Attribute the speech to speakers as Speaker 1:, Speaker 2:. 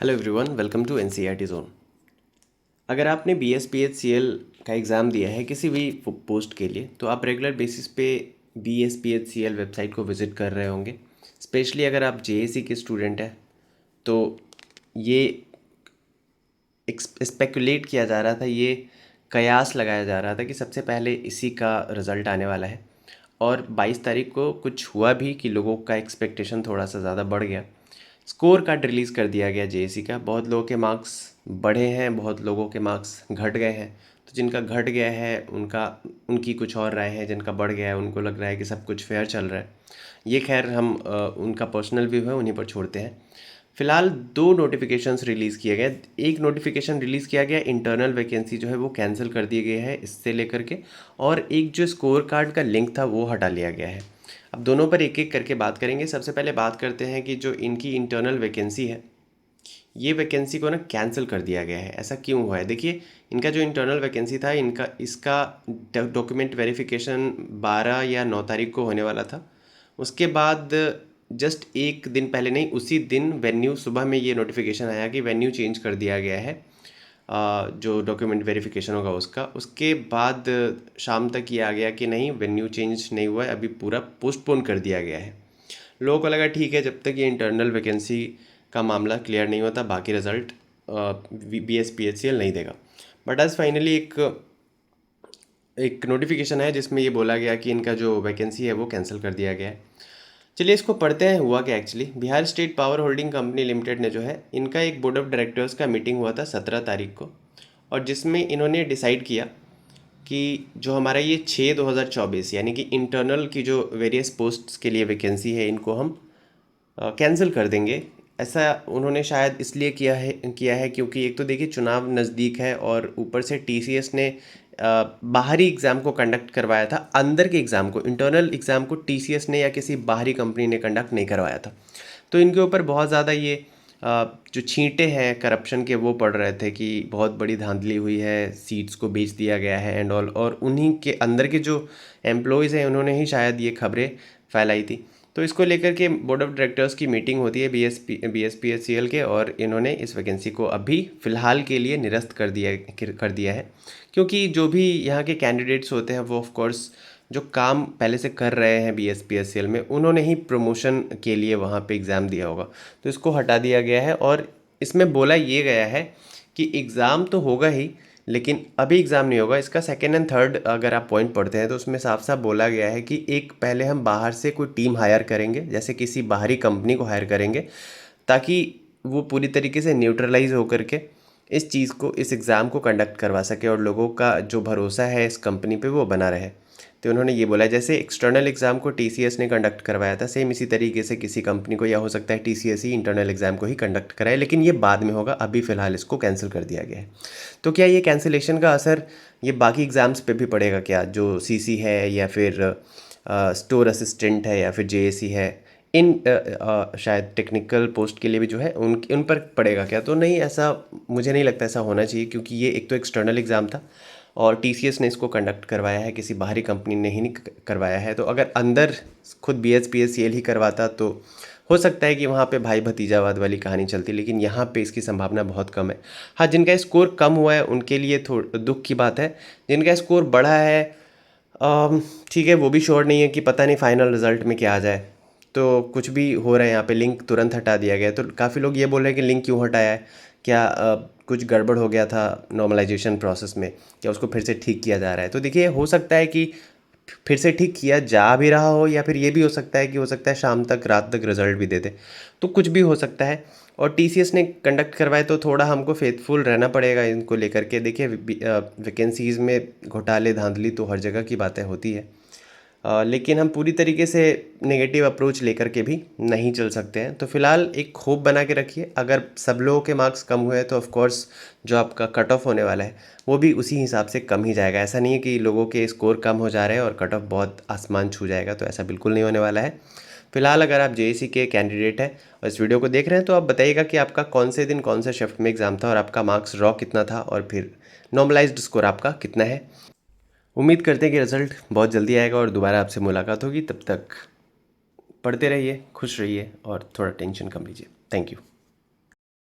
Speaker 1: Hello everyone, welcome to NCERT zone. अगर आपने BSPHCL का एग्ज़ाम दिया है किसी भी पोस्ट के लिए, तो आप रेगुलर बेसिस पे बीएसपीएचसीएल वेबसाइट को विज़िट कर रहे होंगे। स्पेशली अगर आप जेएसी के स्टूडेंट हैं तो ये स्पेकुलेट किया जा रहा था, ये कयास लगाया जा रहा था कि सबसे पहले इसी का रिज़ल्ट आने वाला है। और 22 तारीख को कुछ हुआ भी कि लोगों का एक्सपेक्टेशन थोड़ा सा ज़्यादा बढ़ गया। स्कोर कार्ड रिलीज़ कर दिया गया जेएसी का। बहुत लोगों के मार्क्स बढ़े हैं, बहुत लोगों के मार्क्स घट गए हैं। तो जिनका घट गया है उनकी कुछ और राय है, जिनका बढ़ गया है उनको लग रहा है कि सब कुछ फेयर चल रहा है। ये खैर हम उनका पर्सनल व्यू है, उन्हीं पर छोड़ते हैं। फिलहाल दो नोटिफिकेशंस रिलीज़ किए गए। एक नोटिफिकेशन रिलीज़ किया गया, इंटरनल वैकेंसी जो है वो कैंसिल कर दिए गए है इससे लेकर के, और एक जो स्कोर कार्ड का लिंक था वो हटा लिया गया है। अब दोनों पर एक एक करके बात करेंगे। सबसे पहले बात करते हैं कि जो इनकी इंटरनल वैकेंसी है, ये वैकेंसी को ना कैंसिल कर दिया गया है। ऐसा क्यों हुआ है? देखिए, इनका जो इंटरनल वैकेंसी था, इसका डॉक्यूमेंट वेरिफिकेशन 12 या 9 तारीख को होने वाला था। उसके बाद जस्ट एक दिन पहले, नहीं उसी दिन वेन्यू सुबह में ये नोटिफिकेशन आया कि वेन्यू चेंज कर दिया गया है। जो डॉक्यूमेंट वेरिफिकेशन होगा उसका, उसके बाद शाम तक ये आ गया कि नहीं, वेन्यू चेंज नहीं हुआ है, अभी पूरा पोस्टपोन कर दिया गया है। लोगों को लगा ठीक है, जब तक ये इंटरनल वैकेंसी का मामला क्लियर नहीं होता बाकी रिज़ल्ट बीएसपीएचसीएल नहीं देगा। बट आज फाइनली एक नोटिफिकेशन है जिसमें ये बोला गया कि इनका जो वैकेंसी है वो कैंसिल कर दिया गया है। चलिए इसको पढ़ते हैं हुआ क्या actually. Bihar state power holding company limited ने जो है, इनका एक बोर्ड ऑफ डायरेक्टर्स का मीटिंग हुआ था 17 तारीख को, और जिसमें इन्होंने डिसाइड किया कि जो हमारा ये 6/2024 यानी कि इंटरनल की जो वेरियस पोस्ट्स के लिए वैकेंसी है, इनको हम कैंसिल कर देंगे। ऐसा उन्होंने शायद इसलिए किया है क्योंकि एक तो देखिए चुनाव नज़दीक है, और ऊपर से टीसीएस ने बाहरी एग्ज़ाम को कंडक्ट करवाया था। अंदर के एग्ज़ाम को, इंटरनल एग्ज़ाम को टीसीएस ने या किसी बाहरी कंपनी ने कंडक्ट नहीं करवाया था। तो इनके ऊपर बहुत ज़्यादा ये जो छींटे हैं करप्शन के वो पड़ रहे थे कि बहुत बड़ी धांधली हुई है, सीट्स को बेच दिया गया है एंड ऑल। और उन्हीं के अंदर के जो एम्प्लॉयज़ हैं उन्होंने ही शायद ये खबरें फैलाई थी। तो इसको लेकर के बोर्ड ऑफ डायरेक्टर्स की मीटिंग होती है बीएसपीएचसीएल के, और इन्होंने इस वैकेंसी को अभी फ़िलहाल के लिए निरस्त कर दिया है। क्योंकि जो भी यहाँ के कैंडिडेट्स होते हैं वो ऑफ कोर्स जो काम पहले से कर रहे हैं बीएसपीएचसीएल में, उन्होंने ही प्रमोशन के लिए वहाँ पे एग्ज़ाम दिया होगा, तो इसको हटा दिया गया है। और इसमें बोला ये गया है कि एग्ज़ाम तो होगा ही, लेकिन अभी एग्ज़ाम नहीं होगा। इसका सेकेंड एंड थर्ड अगर आप पॉइंट पढ़ते हैं तो उसमें साफ साफ बोला गया है कि एक पहले हम बाहर से कोई टीम हायर करेंगे, जैसे किसी बाहरी कंपनी को हायर करेंगे, ताकि वो पूरी तरीके से न्यूट्रलाइज होकर के इस एग्ज़ाम को कंडक्ट करवा सके और लोगों का जो भरोसा है इस कंपनी पे वो बना रहे। तो उन्होंने ये बोला जैसे एक्सटर्नल एग्ज़ाम को टीसीएस ने कंडक्ट करवाया था, सेम इसी तरीके से किसी कंपनी को, या हो सकता है टीसीएस ही इंटरनल एग्ज़ाम को ही कंडक्ट कराए, लेकिन ये बाद में होगा, अभी फ़िलहाल इसको कैंसिल कर दिया गया है। तो क्या ये कैंसिलेशन का असर ये बाकी एग्ज़ाम्स पे भी पड़ेगा क्या? जो सीसी है या फिर स्टोर असिस्टेंट है या फिर जेएसी है, इन शायद टेक्निकल पोस्ट के लिए भी जो है उन पर पड़ेगा क्या? तो नहीं, ऐसा मुझे नहीं लगता ऐसा होना चाहिए, क्योंकि ये एक तो एक्सटर्नल एग्ज़ाम था और टीसीएस ने इसको कंडक्ट करवाया है, किसी बाहरी कंपनी ने ही नहीं करवाया है। तो अगर अंदर खुद बीएसपीएचसीएल ही करवाता तो हो सकता है कि वहाँ पे भाई भतीजावाद वाली कहानी चलती, लेकिन यहाँ पे इसकी संभावना बहुत कम है। हाँ, जिनका स्कोर कम हुआ है उनके लिए थोड़ा दुख की बात है। जिनका स्कोर बढ़ा है, ठीक है, वो भी श्योर नहीं है कि पता नहीं फाइनल रिजल्ट में क्या आ जाए। तो कुछ भी हो रहा है यहाँ पे, लिंक तुरंत हटा दिया गया है। तो काफ़ी लोग ये बोल रहे हैं कि लिंक क्यों हटाया है, क्या कुछ गड़बड़ हो गया था नॉर्मलाइजेशन प्रोसेस में, क्या उसको फिर से ठीक किया जा रहा है? तो देखिए, हो सकता है कि फिर से ठीक किया जा भी रहा हो, या फिर ये भी हो सकता है कि हो सकता है शाम तक, रात तक रिजल्ट भी दे दे। तो कुछ भी हो सकता है। और टीसीएस ने कंडक्ट करवाए तो थोड़ा हमको फेथफुल रहना पड़ेगा इनको लेकर के। देखिए, वैकेंसीज़ में घोटाले धांधली तो हर जगह की बातें होती है, लेकिन हम पूरी तरीके से नेगेटिव अप्रोच लेकर के भी नहीं चल सकते हैं। तो फिलहाल एक होप बना के रखिए। अगर सब लोगों के मार्क्स कम हुए तो ऑफ कोर्स जो आपका कट ऑफ होने वाला है वो भी उसी हिसाब से कम ही जाएगा। ऐसा नहीं है कि लोगों के स्कोर कम हो जा रहे हैं और कट ऑफ बहुत आसमान छू जाएगा, तो ऐसा बिल्कुल नहीं होने वाला है। फिलहाल अगर आप जेएसी के कैंडिडेट हैं और इस वीडियो को देख रहे हैं, तो आप बताइएगा कि आपका कौन से दिन कौन से शिफ्ट में एग्ज़ाम था और आपका मार्क्स रॉ कितना था, और फिर नॉर्मलाइज्ड स्कोर आपका कितना है। उम्मीद करते हैं कि रिज़ल्ट बहुत जल्दी आएगा और दोबारा आपसे मुलाकात होगी। तब तक पढ़ते रहिए, खुश रहिए और थोड़ा टेंशन कम लीजिए। Thank you.